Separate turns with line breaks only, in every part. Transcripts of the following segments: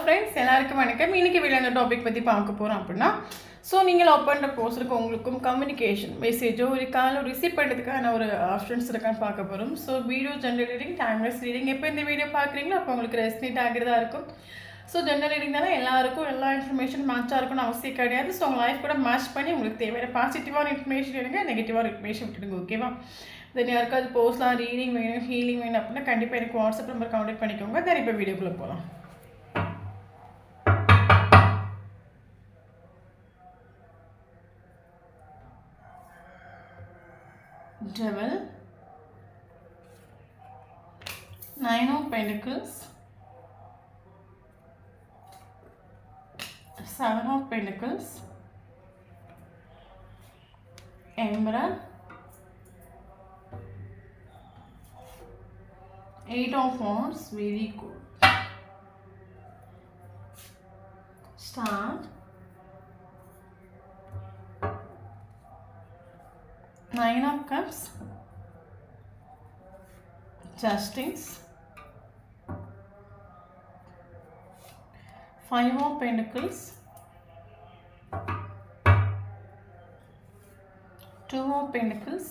Friends எல்லாருக்கும் வணக்கம். இன்னைக்கு வீடியோ அந்த டாபிக் பற்றி பார்க்க போகிறோம் அப்படின்னா, ஸோ நீங்கள் லவ் பண்ணுற பர்சனுக்கு உங்களுக்கும் கம்யூனிகேஷன் மெசேஜோ ஒரு காலம் ரிசீவ் பண்ணுறதுக்கான ஒரு ஆப்ஷன்ஸ் இருக்கான்னு பார்க்க போகிறோம். So video general reading, timeless reading எப்போ இந்த வீடியோ பார்க்குறீங்களோ அப்போ உங்களுக்கு ரெஸ்னேட் ஆகிறதா இருக்கும். ஸோ ஜென்ரல் ரீடிங் தானே எல்லாருக்கும் எல்லா இன்ஃபர்மேஷன் மேட்சாக இருக்கும்னு அவசியம் கிடையாது. ஸோ உங்கள் லைஃப் கூட மேட்ச் பண்ணி உங்களுக்கு தேவையான பாசிட்டிவான இன்ஃபர்மேஷன் எடுங்க, நெகட்டிவான இன்ஃபர்மேஷன் விட்டுடுங்க. ஓகேவா? தென் யாருக்காவது போஸ்ட்லாம் ரீடிங் வேணும், ஹீலிங் வேணும் அப்படின்னா கண்டிப்பாக எனக்கு வாட்ஸ்அப் நம்பர் கான்டாக்ட் பண்ணிக்கோங்க. தென் இப்போ வீடியோக்குள்ளே போகலாம். Devil, Nine of Pentacles, Seven of Pentacles, Emperor, Eight of Wands, very good. Star, Nine of Cups, Justice, Five of Pentacles, Two of Pentacles,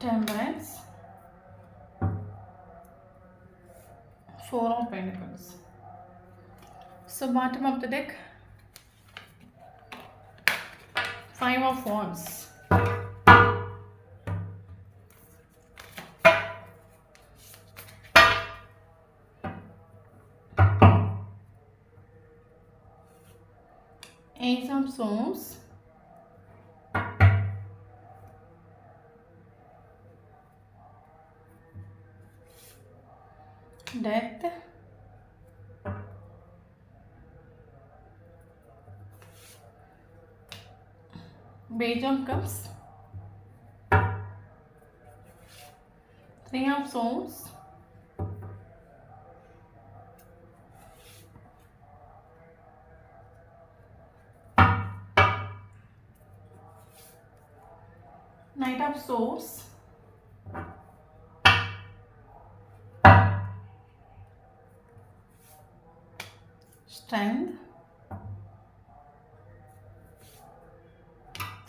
Temperance, Four of Pentacles. So bottom of the deck, Five of Wands. Ace of Swords. Death. Page of Cups, Three of Swords, Knight of Swords, Strength,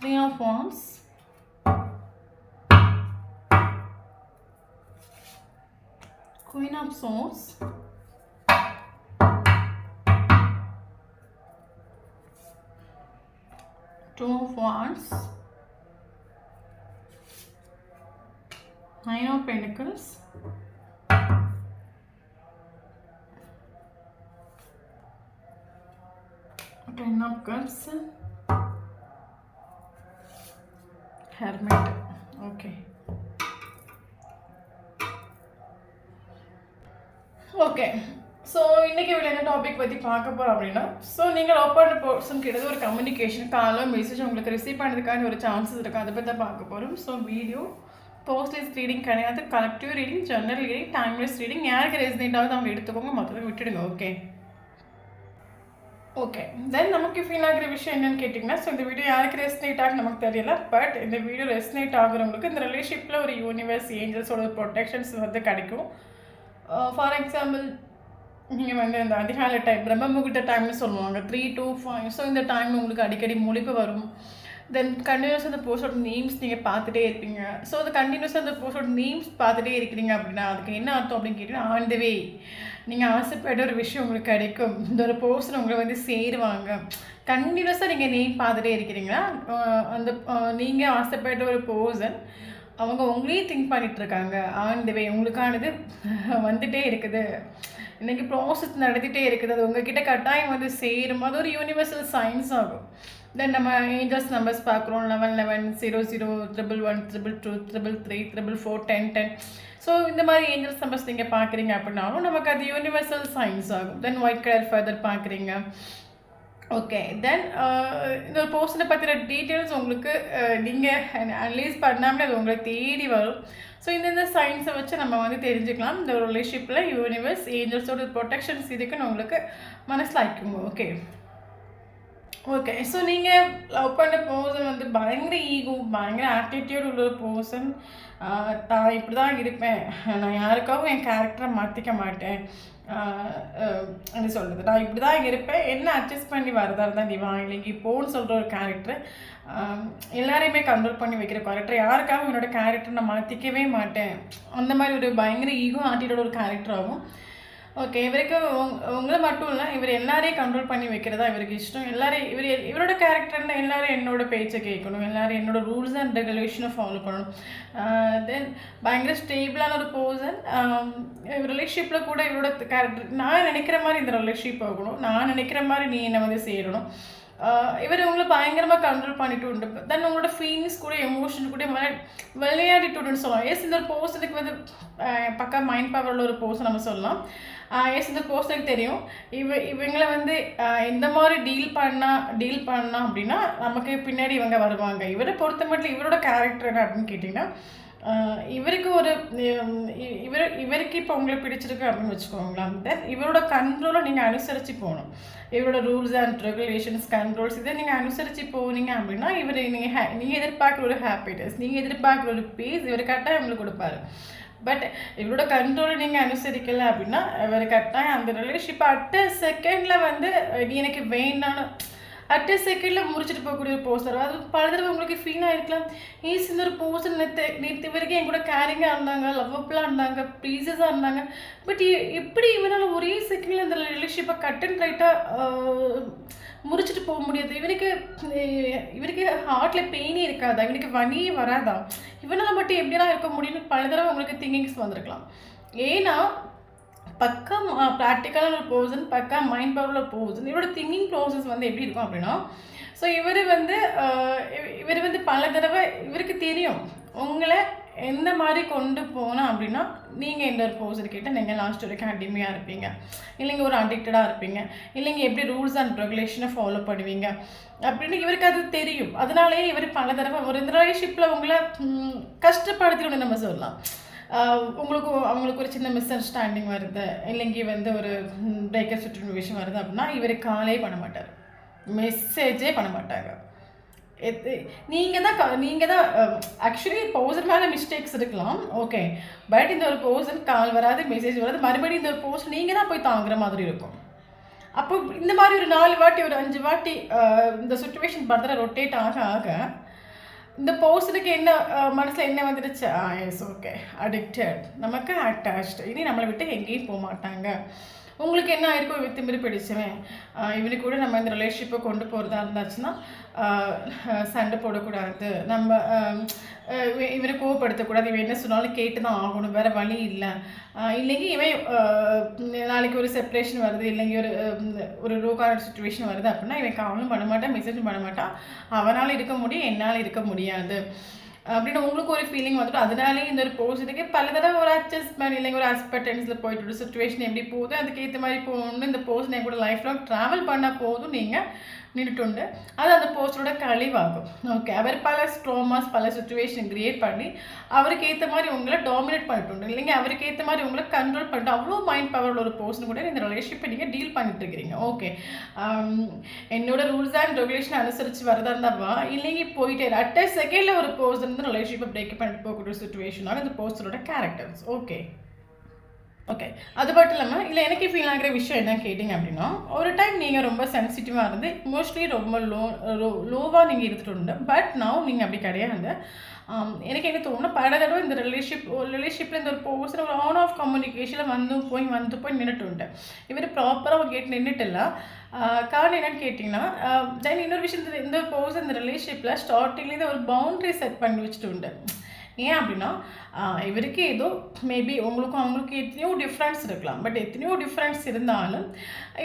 Three of Wands, Queen of Swords, Two of Wands, Nine of Pentacles, Ten of Cups, Hermit. Okay. Okay, so இன்றைக்கி video என்ன topic பற்றி பார்க்க போகிறோம் அப்படின்னா, so நீங்கள் love பண்ணுற person கிட்ட ஒரு கம்யூனிகேஷன் காலோ மெசேஜ் உங்களுக்கு ரிசீவ் பண்ணுறதுக்கான ஒரு சான்சஸ் இருக்குது, அதை பற்றி தான் பார்க்க போகிறோம். ஸோ வீடியோ போஸ்ட்லெஸ் ரீடிங் கிடையாது, collective reading, general reading, timeless reading. யாருக்கு ரெசிடென்ட் ஆகுது அவங்க எடுத்துக்கோங்க, மற்றதை விட்டுடுங்க. ஓகே ஓகே தென் நமக்கு ஃபீல் ஆகிற விஷயம் என்னன்னு கேட்டிங்கன்னா, ஸோ இந்த வீடியோ யாருக்கு ரெஸ்னேட் ஆகும் நமக்கு தெரியல, பட் இந்த வீடியோ ரெஸ்னேட் ஆகுறவங்களுக்கு இந்த ரிலேஷன்ஷிப்பில் ஒரு யூனிவர்ஸ் ஏஞ்சல்ஸோட ப்ரொடெக்ஷன்ஸ் வந்து கிடைக்கும். ஃபார் எக்ஸாம்பிள், நீங்கள் வந்து இந்த அதிகாலை டைம், பிரம்ம முகூர்த்த டைம்னு சொல்லுவாங்க, 3 to 5. ஸோ இந்த டைம் உங்களுக்கு அடிக்கடி முழிப்பு வரும். தென் கண்டினியூஸாக அந்த போஸ்டோட நேம்ஸ் நீங்கள் பார்த்துட்டே இருப்பீங்க. ஸோ அது கண்டினியூஸாக அந்த போஸ்டோட நேம்ஸ் பார்த்துட்டே இருக்கிறீங்க அப்படின்னா அதுக்கு என்ன அர்த்தம் அப்படின்னு கேட்டிங்கன்னா, ஆன் த வே நீங்கள் ஆசைப்பட்ட ஒரு விஷயம் உங்களுக்கு கிடைக்கும், இந்த ஒரு பர்சன் உங்களை வந்து சேருவாங்க. கண்டினியூஸாக நீங்கள் நேம் பார்த்துட்டே இருக்கிறீங்கன்னா அந்த நீங்கள் ஆசைப்பட்ட ஒரு பர்சன் அவங்க உங்களையே திங்க் பண்ணிகிட்ருக்காங்க. ஆன் த வே உங்களுக்கானது வந்துகிட்டே இருக்குது, இன்றைக்கி ப்ராசஸ் நடத்திட்டே இருக்குது, அது உங்ககிட்ட கட்டாயம் வந்து சேரும். அது ஒரு யூனிவர்சல் சயின்ஸ் ஆகும். தென் நம்ம ஏஞ்சல்ஸ் நம்பர்ஸ் பார்க்குறோம், 11 11 00 11 222 333 444 10 10. ஸோ இந்த மாதிரி ஏஞ்சல்ஸ் நம்பர்ஸ் நீங்கள் பார்க்குறீங்க அப்படின்னாலும் நமக்கு அது யூனிவர்சல் சயின்ஸ் ஆகும். தென் ஒயிட் கலர் ஃபர்தர் பார்க்குறீங்க. ஓகே, தென் இந்த ஒரு பர்சனை பற்றின டீட்டெயில்ஸ் உங்களுக்கு நீங்கள் அனலைஸ் பண்ணாமல் அது உங்களை தேடி வரும். ஸோ இந்த சயின்ஸை வச்சு நம்ம வந்து தெரிஞ்சுக்கலாம் இந்த ஒரு ரிலேஷன்ஷிப்பில் யூனிவர்ஸ் ஏஞ்சல்ஸோட ப்ரொடெக்ஷன்ஸ் இருக்குன்னு உங்களுக்கு மனசில் ஆயிக்குங்க. Okay okay. ஸோ நீங்கள் லவ் பண்ண பர்சன் வந்து பயங்கர ஈகோ, பயங்கர ஆட்டிட்யூட் உள்ள ஒரு பர்சன். நான் இப்படி தான் இருப்பேன், நான் யாருக்காகவும் என் கேரக்டரை மாற்றிக்க மாட்டேன், என்ன சொல்கிறது, நான் இப்படி தான் இருப்பேன், என்ன அட்ஜஸ்ட் பண்ணி வரதா இருந்தால் நீ வா இல்லைங்க இப்போன்னு சொல்கிற ஒரு கேரக்டர், எல்லாரையுமே கண்ட்ரோல் பண்ணி வைக்கிற கேரக்டர், யாருக்காகவும் என்னோடய கேரக்டர் நான் மாற்றிக்கவே மாட்டேன், அந்த மாதிரி ஒரு பயங்கர ஈகோ ஆட்டிட்யூட் ஒரு கேரக்டர் ஆகும். ஓகே. இவருக்கு உங்களை மட்டும் இல்லை, இவர் எல்லாரையும் கண்ட்ரோல் பண்ணி வைக்கிறதா இவருக்கு இஷ்டம். எல்லாரையும் இவரோட கேரக்டர்னா எல்லாரும் என்னோட பேச்சை கேட்கணும், எல்லாரும் என்னோட ரூல்ஸ் அண்ட் ரெகுலேஷனை ஃபாலோ பண்ணணும். தென் பயங்கர ஸ்டேபிளான ஒரு பர்சன். ரிலேஷன்ஷிப்பில் கூட இவரோட கேரக்டர் நான் நினைக்கிற மாதிரி இந்த ரிலேஷன்ஷிப் ஆகணும், நான் நினைக்கிற மாதிரி நீ என்னை வந்து சேரணும். இவர் உங்களை பயங்கரமாக கண்ட்ரோல் பண்ணிட்டு உண்டு. தென் உங்களோட ஃபீலிங்ஸ் கூட எமோஷன் கூட விளையாடிட்டு சொல்லலாம். எஸ், இந்த ஒரு பர்சனுக்கு வந்து பக்கா மைண்ட் பவர் உள்ள ஒரு பர்சன் நம்ம சொல்லலாம். எஸ், இந்த பர்சனுக்கு தெரியும் இவங்களை வந்து இந்த மாதிரி டீல் பண்ணா அப்படின்னா நமக்கு பின்னாடி இவங்க வருவாங்க. இவரை பொறுத்த மட்டும் இவரோட கேரக்டர் என்ன அப்படின்னு கேட்டிங்கன்னா, இவருக்கு ஒரு இவருக்கு இப்போ உங்களுக்கு பிடிச்சிருக்கு அப்படின்னு வச்சுக்கோங்களேன். தென் இவரோட கண்ட்ரோலை நீங்கள் அனுசரித்து போகணும். இவரோட ரூல்ஸ் அண்ட் ரெகுலேஷன்ஸ் கண்ட்ரோல்ஸ் இதை நீங்கள் அனுசரித்து போனீங்க அப்படின்னா இவர் நீங்கள் எதிர்பார்க்குற ஒரு ஹாப்பினஸ், நீங்கள் எதிர்பார்க்குற ஒரு பீஸ் இவர் கரெக்டாக உங்களுக்கு கொடுப்பாரு. பட் இவரோட கண்ட்ரோலை நீங்கள் அனுசரிக்கலை அப்படின்னா இவர் கரெக்டாக அந்த ரிலேஷன்ஷிப் அட்ட செகண்டில் வந்து நீ எனக்கு வேண்டான்னு அட் செகண்டில் முடிச்சுட்டு போகக்கூடிய ஒரு போஸ்டர். அது பல தடவை உங்களுக்கு ஃபீல் ஆகிருக்கலாம், ஈஸ் இந்த ஒரு போஸ்டர் நேற்று வரைக்கும் என் கூட கேரிங்காக இருந்தாங்க, லவ்வபுளாக இருந்தாங்க, ப்ளீஸஸாக இருந்தாங்க, பட் எப்படி இவனால் ஒரே செகண்டில் இந்த ரிலேஷன்ஷிப்பை கட் அண்ட் ரைட்டாக முடிச்சுட்டு போக முடியாது? இவருக்கு ஹார்ட்டில் பெயினே இருக்காதா, இவனுக்கு வலியே வராதா, இவனால் மட்டும் எப்படிலாம் இருக்க முடியும்னு பல தடவை உங்களுக்கு திங்கிங்ஸ் வந்திருக்கலாம். ஏன்னா பக்கா ப்ராக்டிக்கலான ஒரு பர்சன், பக்கா மைண்ட் பவர் உள்ள பர்சன். இவரோட திங்கிங் ப்ராசஸ் வந்து எப்படி இருக்கும் அப்படின்னா, ஸோ இவர் வந்து பல தடவை இவருக்கு தெரியும் உங்களை எந்த மாதிரி கொண்டு போனோம் அப்படின்னா நீங்கள் இந்த ஒரு பர்சன் கிட்ட நீங்கள் லாஸ்ட் வரைக்கும் அடிமையாக இருப்பீங்க, இல்லைங்க ஒரு அடிக்டடாக இருப்பீங்க, இல்லைங்க எப்படி ரூல்ஸ் அண்ட் ரெகுலேஷனை ஃபாலோ பண்ணுவீங்க அப்படின்னு இவருக்கு அது தெரியும். அதனாலேயே இவர் பல தடவை ஒரு ரிலேஷன்ஷிப்பில் உங்களை கஷ்டப்படுத்திட்டு நம்ம சொல்லலாம். அவங்களுக்கு ஒரு சின்ன மிஸ் அண்டர்ஸ்டாண்டிங் வருது, இல்லைங்க வந்து ஒரு பிரேக்கப் சுச்சுவேஷன் வருது அப்படின்னா இவர் காலே பண்ண மாட்டார், மெசேஜே பண்ண மாட்டாங்க. நீங்கள் தான் ஆக்சுவலி பர்சன் மேலே மிஸ்டேக்ஸ் இருக்கலாம், ஓகே, பட் இந்த ஒரு பர்சன் கால் வராது, மெசேஜ் வராது, மறுபடியும் இந்த ஒரு பர்சன் நீங்கள் தான் போய் தாங்குற மாதிரி இருக்கும். அப்போ இந்த மாதிரி ஒரு 4 வாட்டி ஒரு 5 வாட்டி இந்த சுச்சுவேஷன் பர்தராக ரொட்டேட் ஆக இந்த பர்சனுக்கு என்ன மனசில் என்ன வந்துடுச்சு, எஸ் ஓகே அடிக்டட், நமக்கு அட்டாச்டு, இனி நம்மளை விட்டு எங்கேயும் போக மாட்டாங்க. உங்களுக்கு என்ன ஆயிருக்கும், வித்திமிரி பிடிச்சவன் இவனுக்கு கூட நம்ம இந்த ரிலேஷன்ஷிப்பை கொண்டு போகிறதா இருந்தாச்சுன்னா சண்டை போடக்கூடாது, நம்ம இவனை கோவப்படுத்தக்கூடாது, இவன் என்ன சொன்னாலும் கேட்டு தான் ஆகணும், வேறு வழி இல்லை, இல்லைங்க இவன் நாளைக்கு ஒரு செப்பரேஷன் வருது, இல்லைங்க ஒரு ரோகான சுச்சுவேஷன் வருது அப்படின்னா இவன் காலும் பண்ண மாட்டான், மெசேஜும் பண்ண மாட்டான், அவனால் இருக்க முடியும், என்னால் இருக்க முடியாது அப்படின்னு உங்களுக்கு ஒரு ஃபீலிங் வந்துட்டு, அதனாலே இந்த ஒரு பர்சனுக்கு பல தடவை ஒரு அட்ஜஸ்ட்மெண்ட் இல்லைங்க ஒரு ஆஸ்பெக்டன்ஸில் போயிட்டு சுச்சுவேஷன் எப்படி போகுது அதுக்கேற்ற மாதிரி போகணுன்னு இந்த பர்சன் என் கூட லைஃப் லாங் ட்ராவல் பண்ணால் போதும் நீங்கள் நின்றுட்டு அது அந்த பர்சனோட கழிவாகும். ஓகே, அவர் பல ஸ்ட்ரோமாஸ் பல சுச்சுவேஷன் கிரியேட் பண்ணி அவருக்கு ஏற்ற மாதிரி உங்களை டாமினேட் பண்ணிட்டு இல்லைங்க அவருக்கு ஏற்ற மாதிரி உங்களை கண்ட்ரோல் பண்ணிட்டு அவ்வளோ மைண்ட் பவர் ஒரு பர்சன் கூட இந்த ரிலேஷன்ஷிப்பை நீங்கள் டீல் பண்ணிட்டு இருக்கிறீங்க. ஓகே, என்னோட ரூல்ஸ் அண்ட் ரெகுலேஷன் அனுசரித்து வரதா இருந்தாவா இல்லைங்க போயிட்டே அட் செகண்டில் ஒரு பர்சன் வந்து ரிலேஷன்ஷிப்பை பிரேக் பண்ணிட்டு போகக்கூடிய சுச்சுவேஷனாக இந்த பர்சனோட கேரக்டர்ஸ். ஓகே, அது மட்டும் இல்லாமல் இல்லை எனக்கு ஃபீல் ஆகிற விஷயம் என்ன கேட்டிங்க அப்படின்னா, ஒரு டைம் நீங்கள் ரொம்ப சென்சிட்டிவாக இருந்து மோஸ்ட்லி ரொம்ப லோவாக நீங்கள் இருந்துட்டு உண்டு, பட் நான் நீங்கள் அப்படி கிடையாது. எனக்கு என்ன தோணுன்னா பல தடவை இந்த ரிலேஷன்ஷிப்பில் இந்த ஒரு பர்சன் ஒரு ஆன் ஆஃப் கம்யூனிகேஷனில் வந்து போய் நின்றுட்டு உண்டு. இவர் ப்ராப்பராக அவங்க கேட்டு நின்றுட்டு இல்லை. காரணம் என்னன்னு கேட்டிங்கன்னா, தென் இன்னொரு விஷயம் இந்த பர்சன் இந்த ரிலேஷன்ஷிப்பில் ஸ்டார்டிங்லேருந்து ஒரு பவுண்ட்ரி செட் பண்ணி வச்சுட்டு உண்டு. ஏன் அப்படின்னா இவருக்கு ஏதோ மேபி உங்களுக்கும் அவங்களுக்கும் எத்தனையோ டிஃப்ரென்ஸ் இருக்கலாம், பட் எத்தனையோ டிஃப்ரென்ஸ் இருந்தாலும்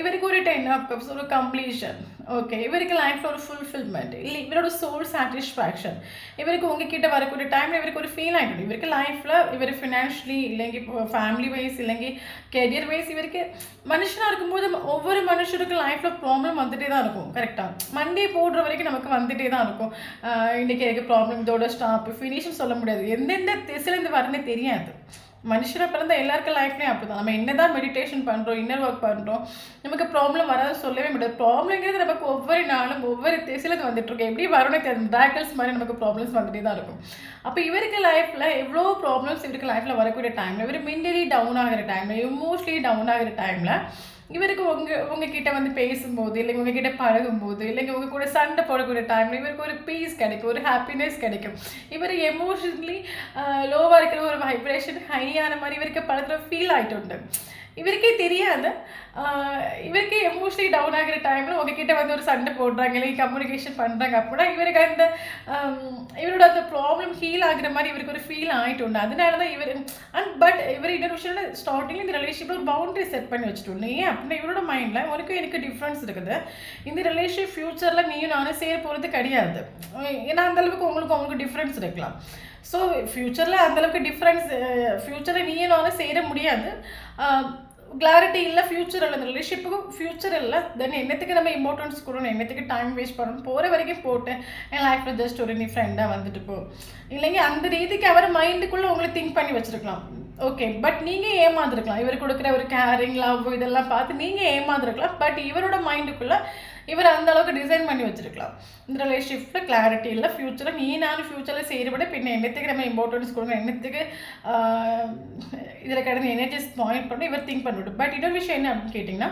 இவருக்கு ஒரு 10 ஒரு கம்ப்ளீஷன், ஓகே, இவருக்கு லைஃப்பில் ஒரு ஃபுல்ஃபில்மெண்ட் இல்லை இவரோட சோல் சாட்டிஸ்ஃபேக்ஷன் இவருக்கு உங்ககிட்ட வரக்கூடிய டைமில் இவருக்கு ஒரு ஃபீல் ஆகிடும். இவருக்கு லைஃப்பில் இவர் ஃபினான்ஷியலி இல்லைங்க இப்போ ஃபேமிலி வைஸ் இல்லைங்க கெரியர் வைஸ் இவருக்கு மனுஷனாக இருக்கும்போது ஒவ்வொரு மனுஷனுக்கும் லைஃப்பில் ப்ராப்ளம் வந்துகிட்டே தான் இருக்கும். கரெக்டாக மண்டே போடுற வரைக்கும் நமக்கு வந்துகிட்டே தான் இருக்கும். இன்றைக்கி எனக்கு ப்ராப்ளம் இதோட ஸ்டாப் ஃபினிஷ்னு சொல்ல முடியாது, எந்தெந்த திசையிலேருந்து வரனே தெரியாது. மனுஷனை பிறந்த எல்லாருக்கும் லைஃப்லேயும் அப்படி தான். நம்ம என்ன தான் மெடிடேஷன் பண்ணுறோம், இன்னர் ஒர்க் பண்ணுறோம், நமக்கு ப்ராப்ளம் வராது சொல்லவே முடியாது. ப்ராப்ளங்கிறது நமக்கு ஒவ்வொரு நாளும் ஒவ்வொரு திசையில வந்துட்டுருக்கோம். எப்படி வரணும் தெரியும், ட்ராகல்ஸ் மாதிரி நமக்கு ப்ராப்ளம்ஸ் வந்துட்டே தான் இருக்கும். அப்போ இவருக்கு லைஃப்பில் எவ்வளோ ப்ராப்ளம்ஸ் இவருக்கு லைஃப்பில் வரக்கூடிய டைமில், இவர் மென்டலி டவுன் ஆகிற டைமில், எமோஷ்னலி டவுன் ஆகிற டைமில் இவருக்கு உங்ககிட்ட வந்து பேசும்போது, இல்லைங்க உங்ககிட்ட பழகும்போது, இல்லைங்க உங்கள் கூட சண்டை போடக்கூடிய டைமில் இவருக்கு ஒரு பீஸ் கிடைக்கும், ஒரு ஹாப்பினஸ் கிடைக்கும். இவர் எமோஷனலி லோவாக இருக்கிற ஒரு வைப்ரேஷன் ஹையான மாதிரி இவருக்கு படத்தில் ஃபீல் ஆகிட்டு உண்டு. இவருக்கே தெரியாது. இவருக்கே எமோஷ்னலி டவுன் ஆகிற டைமில் உங்ககிட்ட வந்து ஒரு சண்டை போடுறாங்க, இல்லை கம்யூனிகேஷன் பண்ணுறாங்க அப்படின்னா இவருக்கு அந்த இவரோட அந்த ப்ராப்ளம் ஹீல் ஆகிற மாதிரி இவருக்கு ஒரு ஃபீல் ஆகிட்டு உண்டு. அதனால தான் இவர் பட் இவர் இன்னொரு விஷயம் ஸ்டார்டிங்கில் இந்த ரிலேஷன்ஷிப்பில் ஒரு பவுண்டரி செட் பண்ணி வச்சுட்டு உண்டு. ஏன் அப்படின்னா இவரோட மைண்டில் உனக்கும் எனக்கு டிஃப்ரென்ஸ் இருக்குது. இந்த ரிலேஷன்ஷிப் ஃப்யூச்சரில் நீயும் நானும் சேர போகிறது கிடையாது. ஏன்னா அந்தளவுக்கு உங்களுக்கு டிஃப்ரென்ஸ் இருக்கலாம். ஸோ ஃப்யூச்சரில் அந்தளவுக்கு டிஃப்ரென்ஸ் ஃப்யூச்சரில் நீயும் நானும் சேர முடியாது. கிளாரிட்டி இல்லை, ஃப்யூச்சர் இல்லை, அந்த ரிலேஷன்ஷிப்புக்கும் ஃப்யூச்சர் இல்லை. தென் என்னத்துக்கு நம்ம இம்பார்ட்டன்ஸ் கொடுக்கணும், என்னத்துக்கு டைம் வேஸ்ட் பண்ணணும், போகிற வரைக்கும் போட்டு என் லைஃப்பில் ஜஸ்ட் ஒரு நீ ஃப்ரெண்டாக வந்துட்டு போ. இல்லைங்க அந்த ரீதிக்கு அவர் மைண்டுக்குள்ளே உங்களை திங்க் பண்ணி வச்சுருக்கலாம். ஓகே, பட் நீங்கள் ஏமாந்துருக்கலாம். இவர் கொடுக்குற ஒரு கேரிங் லவ் இதெல்லாம் பார்த்து நீங்கள் ஏமாந்துருக்கலாம். பட் இவரோட மைண்டுக்குள்ளே இவர் அந்த அளவுக்கு டிசைன் பண்ணி வச்சுருக்கலாம். இந்த ரிலேஷன்ஷிப்பில் கிளாரிட்டி இல்லை, ஃப்யூச்சரில் நீ நானும் ஃப்யூச்சரில் செய்கிறபட பின்ன என்னத்துக்கு நம்ம இம்பார்ட்டன்ஸ் கொடுக்கணும், என்னத்துக்கு இதில் கிடந்த எனர்ஜிஸ் பாயிண்ட் பண்ணி இவர் திங்க் பண்ணிவிட்டு. பட் இன்னொரு விஷயம் என்ன அப்படின்னு கேட்டிங்கன்னா,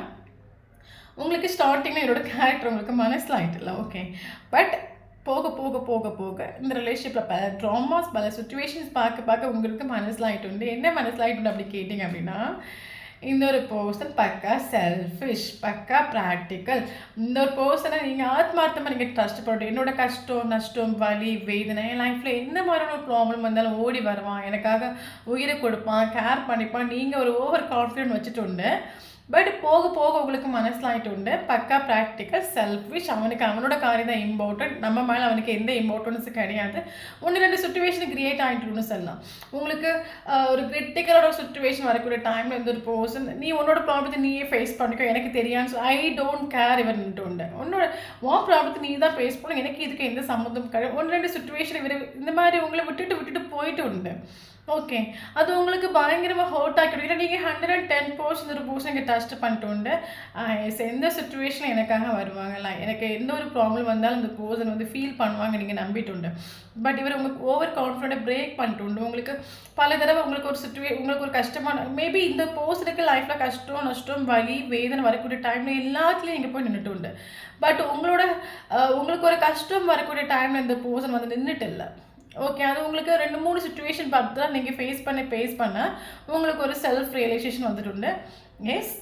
உங்களுக்கு ஸ்டார்டிங்கில் இவரோட கேரக்டர் உங்களுக்கு மனசில் ஆகிட்டுல. ஓகே, பட் போக போக போக போக இந்த ரிலேஷன்ஷிப்பில் பல ட்ராமாஸ் பல சுச்சுவேஷன்ஸ் பார்க்க உங்களுக்கு மனசில் ஆகிட்டு உண்டு. என்ன மனசில் ஆகிட்டு உண்டு அப்படி கேட்டிங்க அப்படின்னா, இந்த ஒரு பர்சன் பக்கா செல்ஃபிஷ், பக்கா ப்ராக்டிக்கல். இந்த ஒரு பர்சனை நீங்கள் ஆத்மார்த்தமாக நீங்கள் ட்ரஸ்ட் பண்ணுறோம். என்னோட கஷ்டம் நஷ்டம் வலி வேதனை என் லைஃப்பில் எந்த மாதிரியான ஒரு ப்ராப்ளம் வந்தாலும் ஓடி வருவான், எனக்காக உயிரை கொடுப்பான், கேர் பண்ணிப்பான். நீங்கள் ஒரு ஓவர் கான்ஃபிடென்ட் வச்சுட்டு உண்டு. பட் போக போக உங்களுக்கு மனசில் ஆகிட்டு உண்டு. பக்கா ப்ராக்டிக்கல் செல்ஃபிஷ். அவனோட காரியம் தான் இம்பார்ட்டன்ட். நம்ம மேலே அவனுக்கு எந்த இம்பார்ட்டன்ஸும் கிடையாது. 1-2 சுச்சுவேஷன் கிரியேட் ஆகிட்டுன்னு சொல்லலாம். உங்களுக்கு ஒரு கிரிட்டிக்கலோட சுச்சுவேஷன் வரக்கூடிய டைமில் இந்த ஒரு பர்சன் நீ உன்னோட ப்ராப்ளத்தை நீயே ஃபேஸ் பண்ணிக்கோ, எனக்கு தெரியான்னு சொல்லி ஐ டோன்ட் கேர் இவர்ன்ட்டு உண்டு. உன் ப்ராப்ளத்தை நீ தான் ஃபேஸ் பண்ணணும், எனக்கு இதுக்கு எந்த சம்மந்தம் கிடையாது. 1-2 சுச்சுவேஷன் இவர் இந்த மாதிரி உங்களை விட்டுட்டு போயிட்டு உண்டு. ஓகே, அது உங்களுக்கு பயங்கரமாக ஹர்ட் ஆகிடும். இல்லை நீங்கள் 110% ஒரு பர்சன் இங்கே டச் பண்ணிட்டு உண்டு. எந்த சுச்சுவேஷனில் எனக்காக வருவாங்கல்ல, எனக்கு எந்த ஒரு ப்ராப்ளம் வந்தாலும் அந்த பர்சன் வந்து ஃபீல் பண்ணுவாங்க நீங்கள் நம்பிட்டு உண்டு. பட் இவர் உங்களுக்கு ஓவர் கான்ஃபிடென்ட்டை பிரேக் பண்ணிட்டு உண்டு. உங்களுக்கு பல தடவை உங்களுக்கு ஒரு கஷ்டமான மேபி இந்த பர்சனுக்கு லைஃப்பில் கஷ்டம் நஷ்டம் வலி வேதனை வரக்கூடிய டைமில் எல்லாத்துலேயும் நீங்கள் போய் நின்றுட்டு உண்டு. பட் உங்களுக்கு ஒரு கஷ்டம் வரக்கூடிய டைமில் இந்த பர்சன் வந்து நின்றுட்டு இல்லை. ஓகே, அது உங்களுக்கு 2-3 சுச்சுவேஷன் பார்த்து தான் நீங்கள் ஃபேஸ் பண்ண உங்களுக்கு ஒரு செல்ஃப் ரியலைசேஷன் வந்துட்டு உண்டு. எஸ்,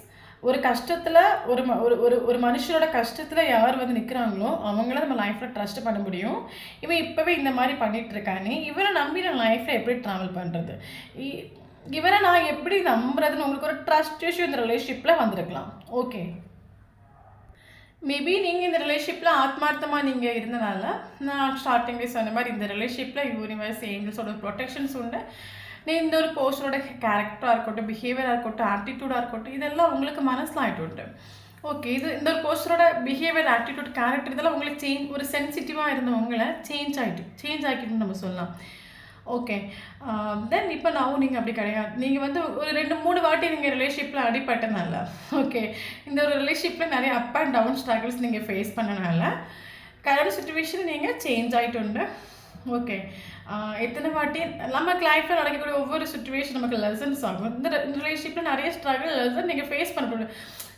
ஒரு கஷ்டத்தில் ஒரு மனுஷனோட கஷ்டத்தில் யார் வந்து நிற்கிறாங்களோ அவங்கள நம்ம லைஃப்பில் ட்ரஸ்ட் பண்ண முடியும். இவன் இப்போவே இந்த மாதிரி பண்ணிகிட்ருக்கானே, இவரை நம்பி நான் லைஃப்பில் எப்படி ட்ராவல் பண்ணுறது, இவரை நான் எப்படி நம்புறதுன்னு உங்களுக்கு ஒரு ட்ரஸ்ட் இஷ்யூ இந்த ரிலேஷன்ஷிப்பில் வந்திருக்கலாம். ஓகே, மேபி நீங்கள் இந்த ரிலேஷன்ஷிப்பில் ஆத்மார்த்தமாக நீங்கள் இருந்தனால நான் ஸ்டார்டிங்லேயே சொன்ன மாதிரி இந்த ரிலேஷன்ஷிப்பில் யூனிவர்ஸ் ஏஞ்சல்ஸோட ப்ரொடெக்ஷன்ஸ் உண்டு. நீ இந்த ஒரு பர்சனோட கேரக்டராக இருக்கட்டும், பிஹேவியராக இருக்கட்டும், ஆட்டிடியூடாக இருக்கட்டும், இதெல்லாம் உங்களுக்கு மனசில் ஆகிட்டு உண்டு. ஓகே, இந்த ஒரு பர்சனோட பிஹேவியர் ஆட்டிடியூட் கேரக்டர் இதெல்லாம் உங்களுக்கு ஒரு சென்சிட்டிவாக இருந்தவங்களை சேஞ்ச் ஆகிட்டுன்னு நம்ம சொல்லலாம். ஓகே, தென் இப்போ நீங்கள் அப்படி கிடையாது. நீங்கள் வந்து ஒரு 2-3 வாட்டி நீங்கள் ரிலேஷன்ஷிப்பில் அடிப்பட்டனால, ஓகே, இந்த ஒரு ரிலேஷன்ஷிப்பில் நிறைய அப் அண்ட் டவுன் ஸ்ட்ரகிள்ஸ் நீங்கள் ஃபேஸ் பண்ணனால கரண்ட் சுச்சுவேஷன் நீங்கள் சேஞ்ச் ஆகிட்டு உண்டு. ஓகே, எத்தனை வாட்டி நமக்கு லைஃப்பில் நடக்கக்கூடிய ஒவ்வொரு சுச்சுவேஷன் நமக்கு லெசன்ஸ் ஆகும். இந்த ரிலேஷன்ஷிப்பில் நிறைய ஸ்ட்ரகிள் லெசன் நீங்கள் ஃபேஸ் பண்ணக்கூடாது.